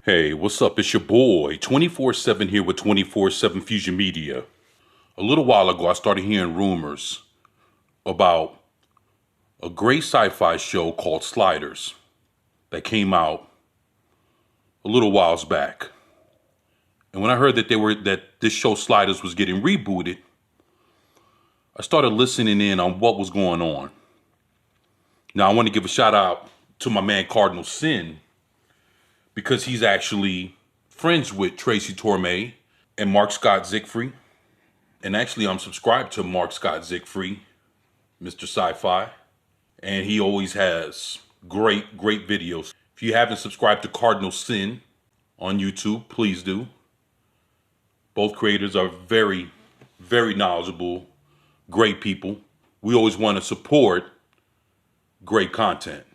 Hey, what's up? It's your boy, 24/7 here with 24/7 Fusion Media. A little while ago, I started hearing rumors about a great sci-fi show called Sliders that came out a little whiles back. And when I heard that this show Sliders was getting rebooted, I started listening in on what was going on. Now, I want to give a shout out to my man Cardinal Sin because he's actually friends with Tracy Tormé and marcscottzicree. And actually, I'm subscribed to marcscottzicree, Mr. Sci-Fi. And he always has great videos. If you haven't subscribed to Cardinal Sin on YouTube, please do. Both creators are very knowledgeable, great people. We always want to support great content.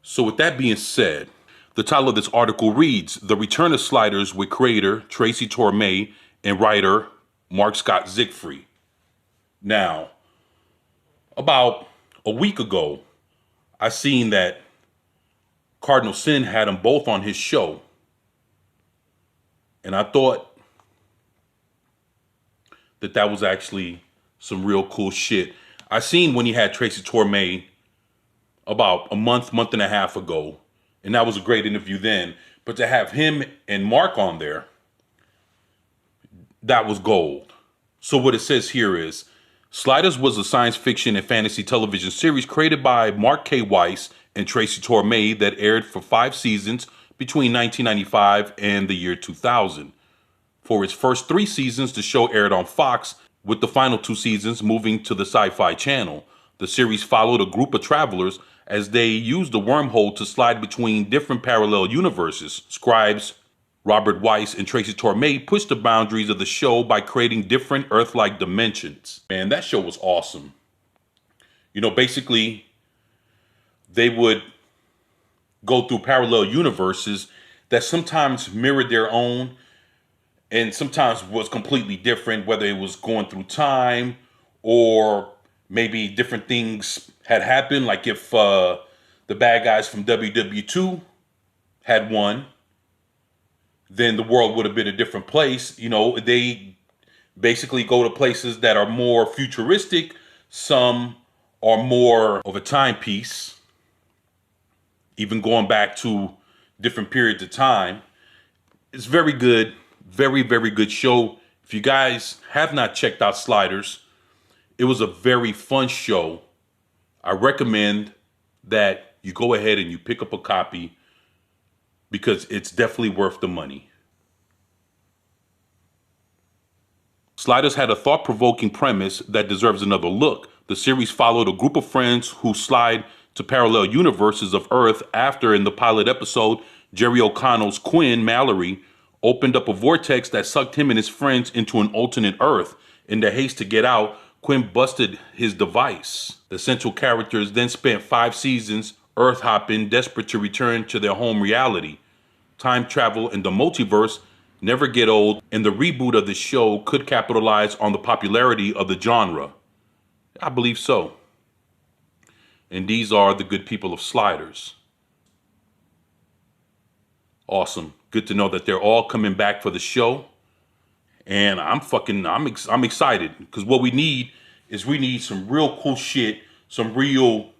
So with that being said, the title of this article reads, The Return of Sliders with creator Tracy Tormé and writer marcscottzicree. Now, about a week ago, I seen that Cardinal Sin had them both on his show. And I thought that was actually some real cool shit. I seen when he had Tracy Tormé about a month and a half ago. And that was a great interview then. But to have him and Marc on there, that was gold. So what it says here is, Sliders was a science fiction and fantasy television series created by Marc K. Weiss and Tracy Tormé that aired for 5 seasons between 1995 and the year 2000. For its first 3 seasons, the show aired on Fox, with the final 2 seasons moving to the Sci-Fi Channel. The series followed a group of travelers as they used a wormhole to slide between different parallel universes. Scribes Robert Weiss and Tracy Tormé pushed the boundaries of the show by creating different Earth-like dimensions. Man, that show was awesome. You know, basically, they would go through parallel universes that sometimes mirrored their own and sometimes was completely different, whether it was going through time or maybe different things had happened. Like if the bad guys from WW2 had won, then the world would have been a different place. You know, they basically go to places that are more futuristic. Some are more of a timepiece, even going back to different periods of time. It's very good. Very good show. If you guys have not checked out Sliders, it was a very fun show. I recommend that you go ahead and you pick up a copy because it's definitely worth the money. Sliders had a thought-provoking premise that deserves another look. The series followed a group of friends who slide to parallel universes of Earth after, in the pilot episode, Jerry O'Connell's Quinn, Mallory, opened up a vortex that sucked him and his friends into an alternate Earth. In the haste to get out, Quinn busted his device. The central characters then spent 5 seasons Earth hopping, desperate to return to their home reality. Time travel and the multiverse never get old, and the reboot of the show could capitalize on the popularity of the genre. I believe so. And these are the good people of Sliders. Awesome. Good to know that they're all coming back for the show. And I'm excited because what we need is some real cool shit, some real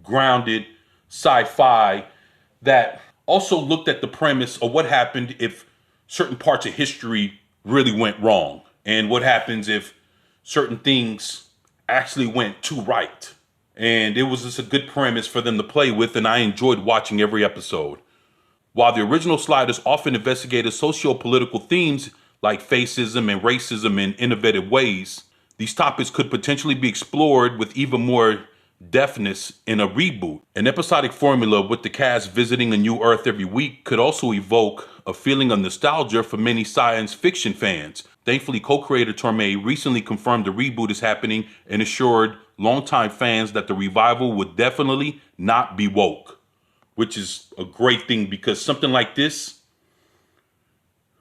grounded sci-fi that also looked at the premise of what happened if certain parts of history really went wrong, and what happens if certain things actually went too right. And it was just a good premise for them to play with, and I enjoyed watching every episode. While the original Sliders often investigated socio-political themes like fascism and racism in innovative ways, these topics could potentially be explored with even more deftness in a reboot. An episodic formula with the cast visiting a new Earth every week could also evoke a feeling of nostalgia for many science fiction fans. Thankfully, co-creator Tormé recently confirmed the reboot is happening and assured longtime fans that the revival would definitely not be woke, which is a great thing because something like this,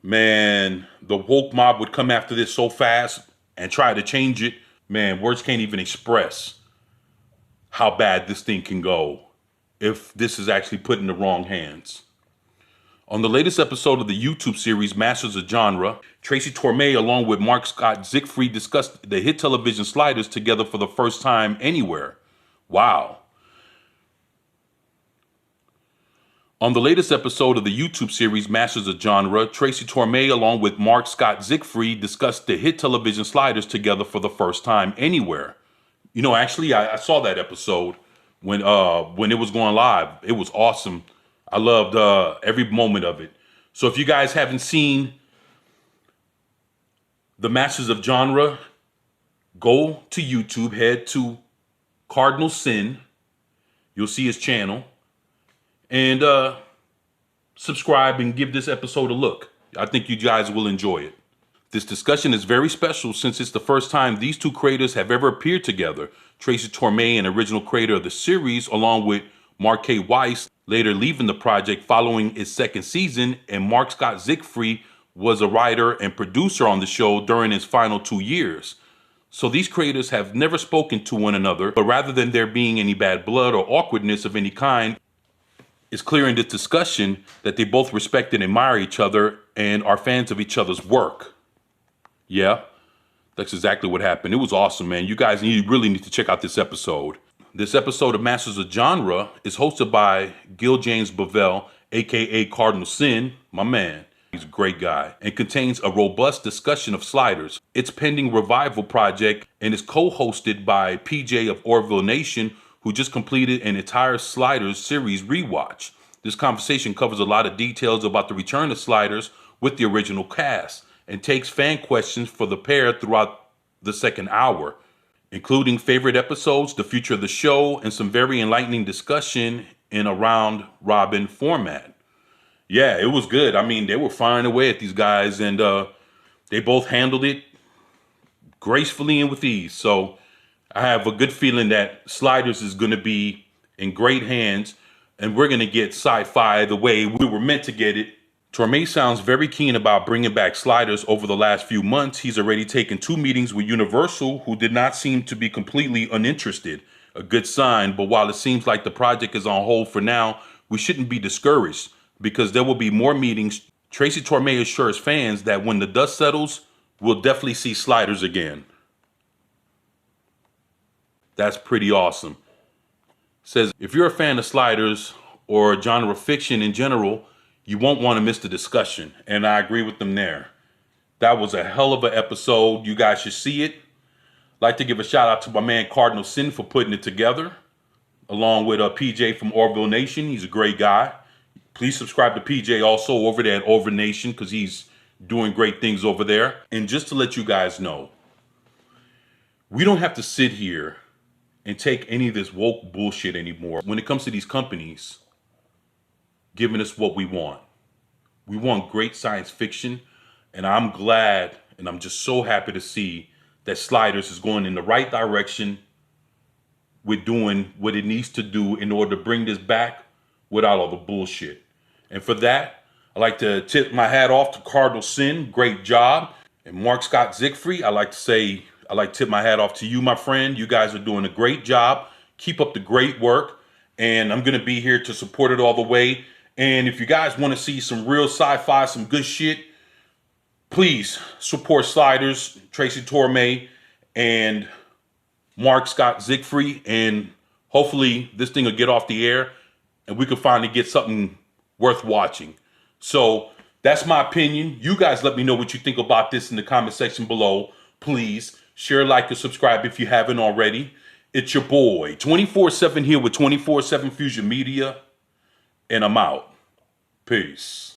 man, the woke mob would come after this so fast and try to change it. Man, words can't even express how bad this thing can go if this is actually put in the wrong hands. On the latest episode of the YouTube series Masters of Genre, Tracy Tormé along with Marc-Scottzicree discussed the hit television Sliders together for the first time anywhere. Wow. On the latest episode of the YouTube series Masters of Genre, Tracy Tormé along with Marc-Scottzicree discussed the hit television Sliders together for the first time anywhere. You know, actually, I saw that episode when it was going live. It was awesome. I loved every moment of it. So if you guys haven't seen the Masters of Genre, go to YouTube, head to Cardinal Sin. You'll see his channel. And subscribe and give this episode a look. I think you guys will enjoy it. This discussion is very special since it's the first time these two creators have ever appeared together. Tracy Tormé, an original creator of the series, along with Marc K. Weiss, later leaving the project following its second season, and Marc-Scottzicree was a writer and producer on the show during its final 2 years. So these creators have never spoken to one another, but rather than there being any bad blood or awkwardness of any kind, it's clear in this discussion that they both respect and admire each other and are fans of each other's work. Yeah, that's exactly what happened. It was awesome, man. You guys really need to check out this episode. This episode of Masters of Genre is hosted by Gil James Bavell, aka Cardinal Sin, my man. He's a great guy, and contains a robust discussion of Sliders, its pending revival project, and is co-hosted by PJ of Orville Nation, who just completed an entire Sliders series rewatch. This conversation covers a lot of details about the return of Sliders with the original cast, and takes fan questions for the pair throughout the second hour, including favorite episodes, the future of the show, and some very enlightening discussion in a round-robin format. Yeah, it was good. I mean, they were firing away at these guys, and they both handled it gracefully and with ease. So I have a good feeling that Sliders is going to be in great hands, and we're going to get sci-fi the way we were meant to get it. Tormé sounds very keen about bringing back Sliders. Over the last few months, he's already taken 2 meetings with Universal, who did not seem to be completely uninterested. A good sign, but while it seems like the project is on hold for now, we shouldn't be discouraged, because there will be more meetings. Tracy Tormé assures fans that when the dust settles, we'll definitely see Sliders again. That's pretty awesome. Says, if you're a fan of Sliders or genre fiction in general, you won't want to miss the discussion. And I agree with them there. That was a hell of an episode. You guys should see it. I'd like to give a shout out to my man Cardinal Sin for putting it together, along with PJ from Orville Nation. He's a great guy. Please subscribe to PJ also over there at Orville Nation, because he's doing great things over there. And just to let you guys know, we don't have to sit here and take any of this woke bullshit anymore. When it comes to these companies giving us what we want. We want great science fiction, and I'm glad and I'm just so happy to see that Sliders is going in the right direction with doing what it needs to do in order to bring this back without all the bullshit. And for that, I'd like to tip my hat off to Cardinal Sin. Great job. And Marc-Scottzicree, I'd like to tip my hat off to you, my friend. You guys are doing a great job. Keep up the great work. And I'm going to be here to support it all the way. And if you guys want to see some real sci-fi, some good shit, please support Sliders, Tracy Tormé, and Marc-Scottzicree. And hopefully this thing will get off the air and we can finally get something worth watching. So that's my opinion. You guys let me know what you think about this in the comment section below. Please share, like, and subscribe if you haven't already. It's your boy, 24/7 here with 24/7 Fusion Media. And I'm out. Peace.